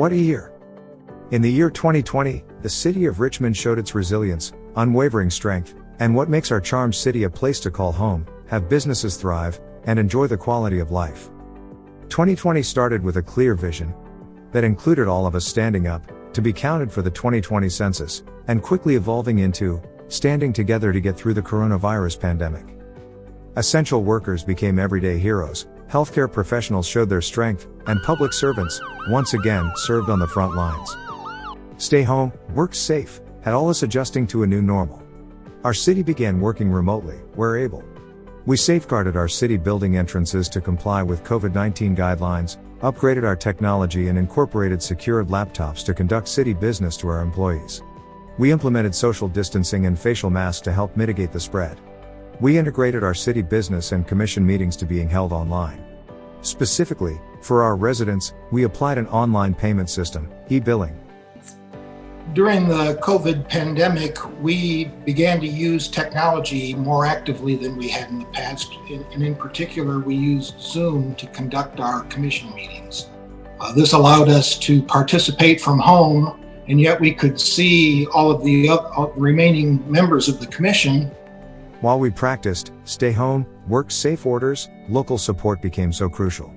What a year! In the year 2020, the city of Richmond showed its resilience, unwavering strength, and what makes our charmed city a place to call home, have businesses thrive, and enjoy the quality of life. 2020 started with a clear vision that included all of us standing up to be counted for the 2020 census, and quickly evolving into standing together to get through the coronavirus pandemic. Essential workers became everyday heroes, healthcare professionals showed their strength, and public servants, once again, served on the front lines. Stay home, work safe, had all us adjusting to a new normal. Our city began working remotely, where able. We safeguarded our city building entrances to comply with COVID-19 guidelines, upgraded our technology and incorporated secured laptops to conduct city business to our employees. We implemented social distancing and facial masks to help mitigate the spread. We integrated our city business and commission meetings to being held online. Specifically, for our residents, we applied an online payment system, e-billing. During the COVID pandemic, we began to use technology more actively than we had in the past. And in particular, we used Zoom to conduct our commission meetings. This allowed us to participate from home, and yet we could see all of the remaining members of the commission. While we practiced stay home, work safe orders, local support became so crucial.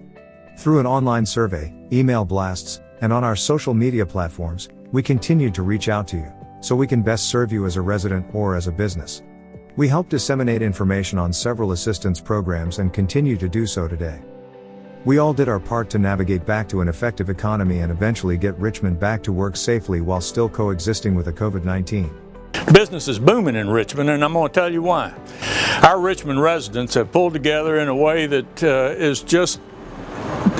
Through an online survey, email blasts, and on our social media platforms, we continued to reach out to you, so we can best serve you as a resident or as a business. We help disseminate information on several assistance programs and continue to do so today. We all did our part to navigate back to an effective economy and eventually get Richmond back to work safely while still coexisting with the COVID-19. Business is booming in Richmond, and I'm going to tell you why. Our Richmond residents have pulled together in a way that is just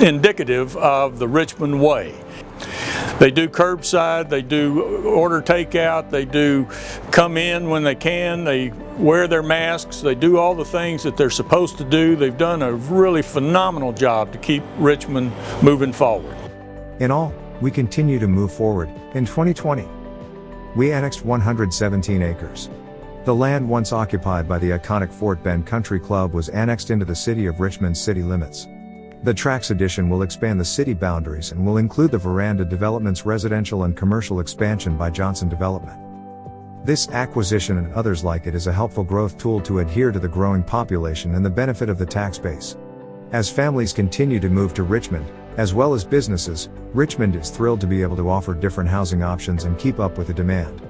indicative of the Richmond way. They do curbside, they do order takeout, they do come in when they can, they wear their masks, they do all the things that they're supposed to do. They've done a really phenomenal job to keep Richmond moving forward. In all, we continue to move forward. In 2020, we annexed 117 acres. The land once occupied by the iconic Fort Bend Country Club was annexed into the city of Richmond's city limits. The Trax addition will expand the city boundaries and will include the Veranda Development's residential and commercial expansion by Johnson Development. This acquisition and others like it is a helpful growth tool to adhere to the growing population and the benefit of the tax base. As families continue to move to Richmond, as well as businesses, Richmond is thrilled to be able to offer different housing options and keep up with the demand.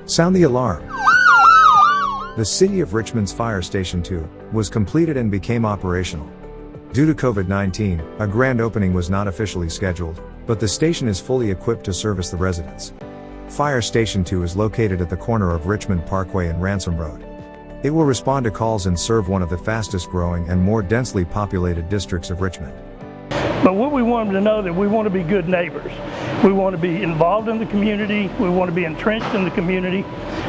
Sound the alarm! The City of Richmond's Fire Station 2 was completed and became operational. Due to COVID-19, a grand opening was not officially scheduled, but the station is fully equipped to service the residents. Fire Station 2 is located at the corner of Richmond Parkway and Ransom Road. It will respond to calls and serve one of the fastest growing and more densely populated districts of Richmond. But what we want them to know that we want to be good neighbors. We want to be involved in the community, we want to be entrenched in the community,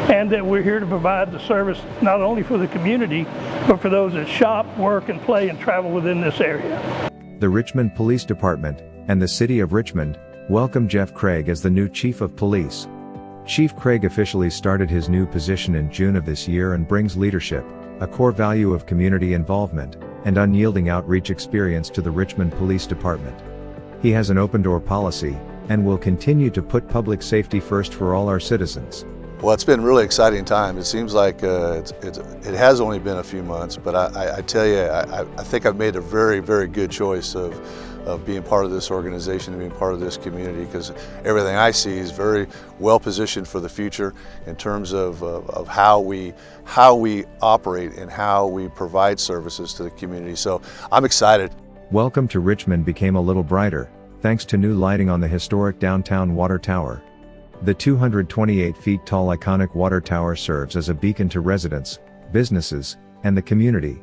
and that we're here to provide the service not only for the community, but for those that shop, work, and play and travel within this area. The Richmond Police Department and the City of Richmond welcome Jeff Craig as the new Chief of Police. Chief Craig officially started his new position in June of this year and brings leadership, a core value of community involvement, and unyielding outreach experience to the Richmond Police Department. He has an open-door policy, and will continue to put public safety first for all our citizens. Well, it's been a really exciting time. It seems like it has only been a few months, but I tell you, I think I've made a very, very good choice of being part of this organization and being part of this community, because everything I see is very well positioned for the future in terms of how we operate and how we provide services to the community. So I'm excited. Welcome to Richmond became a little brighter, thanks to new lighting on the historic downtown water tower. The 228 feet tall iconic water tower serves as a beacon to residents, businesses, and the community.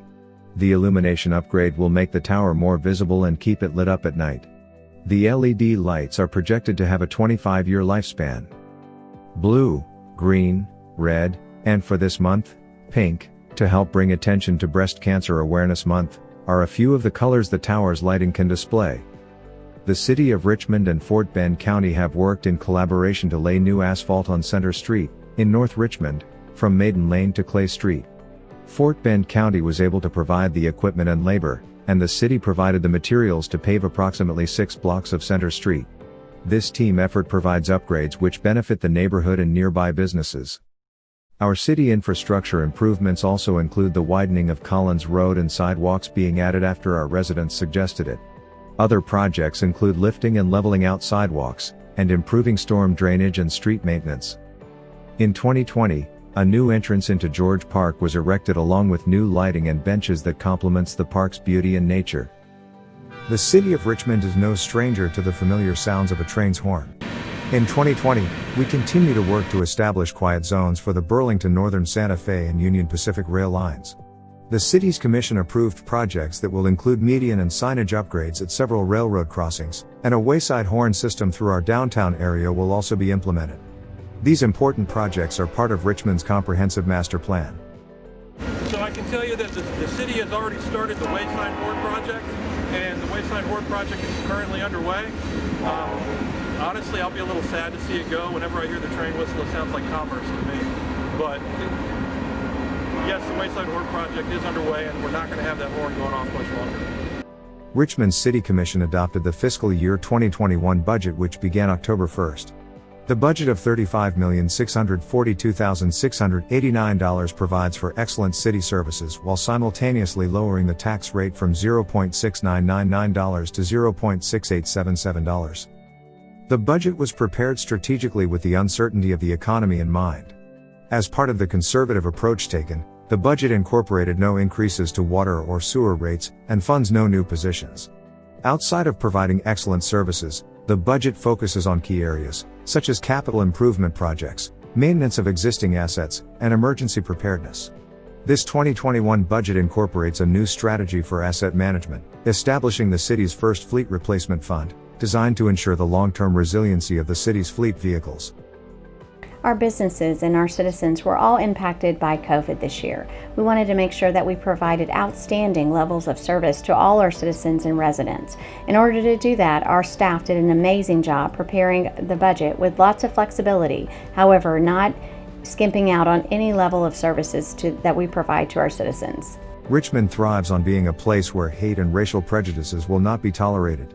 The illumination upgrade will make the tower more visible and keep it lit up at night. The LED lights are projected to have a 25-year lifespan. Blue, green, red, and for this month, pink, to help bring attention to Breast Cancer Awareness Month, are a few of the colors the tower's lighting can display. The City of Richmond and Fort Bend County have worked in collaboration to lay new asphalt on Center Street, in North Richmond, from Maiden Lane to Clay Street. Fort Bend County was able to provide the equipment and labor, and the city provided the materials to pave approximately 6 blocks of Center Street. This team effort provides upgrades which benefit the neighborhood and nearby businesses. Our city infrastructure improvements also include the widening of Collins Road and sidewalks being added after our residents suggested it. Other projects include lifting and leveling out sidewalks, and improving storm drainage and street maintenance. In 2020, a new entrance into George Park was erected along with new lighting and benches that complements the park's beauty and nature. The city of Richmond is no stranger to the familiar sounds of a train's horn. In 2020, we continue to work to establish quiet zones for the Burlington Northern Santa Fe and Union Pacific rail lines. The city's commission approved projects that will include median and signage upgrades at several railroad crossings, and a wayside horn system through our downtown area will also be implemented. These important projects are part of Richmond's comprehensive master plan. So I can tell you that the city has already started the Wayside Horn project, and the Wayside Horn project is currently underway. Honestly, I'll be a little sad to see it go. Whenever I hear the train whistle, it sounds like commerce to me. But yes, the Wayside Horn project is underway, and we're not going to have that horn going off much longer. Richmond City Commission adopted the fiscal year 2021 budget, which began October 1st. The budget of $35,642,689 provides for excellent city services while simultaneously lowering the tax rate from $0.6999 to $0.6877. The budget was prepared strategically with the uncertainty of the economy in mind. As part of the conservative approach taken, the budget incorporated no increases to water or sewer rates and funds no new positions. Outside of providing excellent services, the budget focuses on key areas, such as capital improvement projects, maintenance of existing assets, and emergency preparedness. This 2021 budget incorporates a new strategy for asset management, establishing the city's first fleet replacement fund, designed to ensure the long-term resiliency of the city's fleet vehicles. Our businesses and our citizens were all impacted by COVID this year. We wanted to make sure that we provided outstanding levels of service to all our citizens and residents. In order to do that, our staff did an amazing job preparing the budget with lots of flexibility, however, not skimping out on any level of services that we provide to our citizens. Richmond thrives on being a place where hate and racial prejudices will not be tolerated.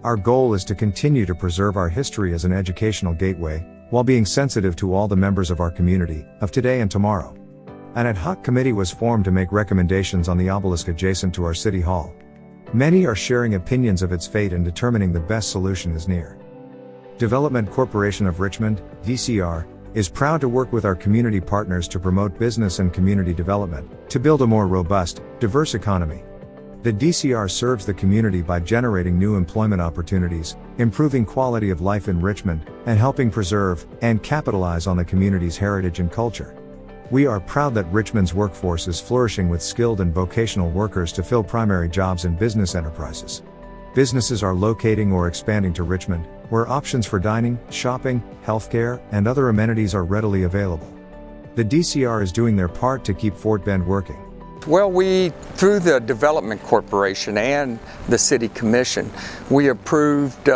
Our goal is to continue to preserve our history as an educational gateway, while being sensitive to all the members of our community, of today and tomorrow. An ad hoc committee was formed to make recommendations on the obelisk adjacent to our City Hall. Many are sharing opinions of its fate and determining the best solution is near. Development Corporation of Richmond, DCR, is proud to work with our community partners to promote business and community development, to build a more robust, diverse economy. The DCR serves the community by generating new employment opportunities, improving quality of life in Richmond, and helping preserve and capitalize on the community's heritage and culture. We are proud that Richmond's workforce is flourishing with skilled and vocational workers to fill primary jobs in business enterprises. Businesses are locating or expanding to Richmond, where options for dining, shopping, healthcare, and other amenities are readily available. The DCR is doing their part to keep Fort Bend working. Well, through the Development Corporation and the City Commission, we approved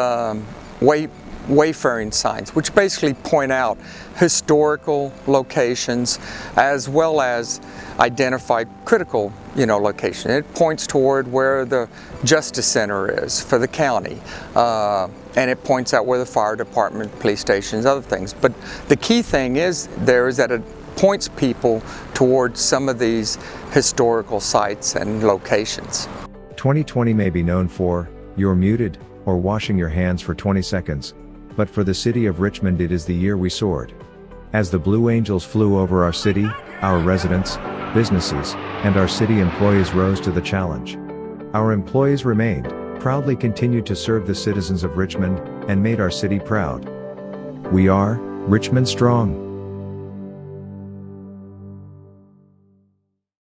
wayfaring signs, which basically point out historical locations as well as identify critical, location. It points toward where the Justice Center is for the county, and it points out where the fire department, police stations, other things. But the key thing is that it points people towards some of these historical sites and locations. 2020 may be known for, you're muted, or washing your hands for 20 seconds, but for the city of Richmond it is the year we soared. As the Blue Angels flew over our city, our residents, businesses, and our city employees rose to the challenge. Our employees remained, proudly continued to serve the citizens of Richmond, and made our city proud. We are Richmond Strong.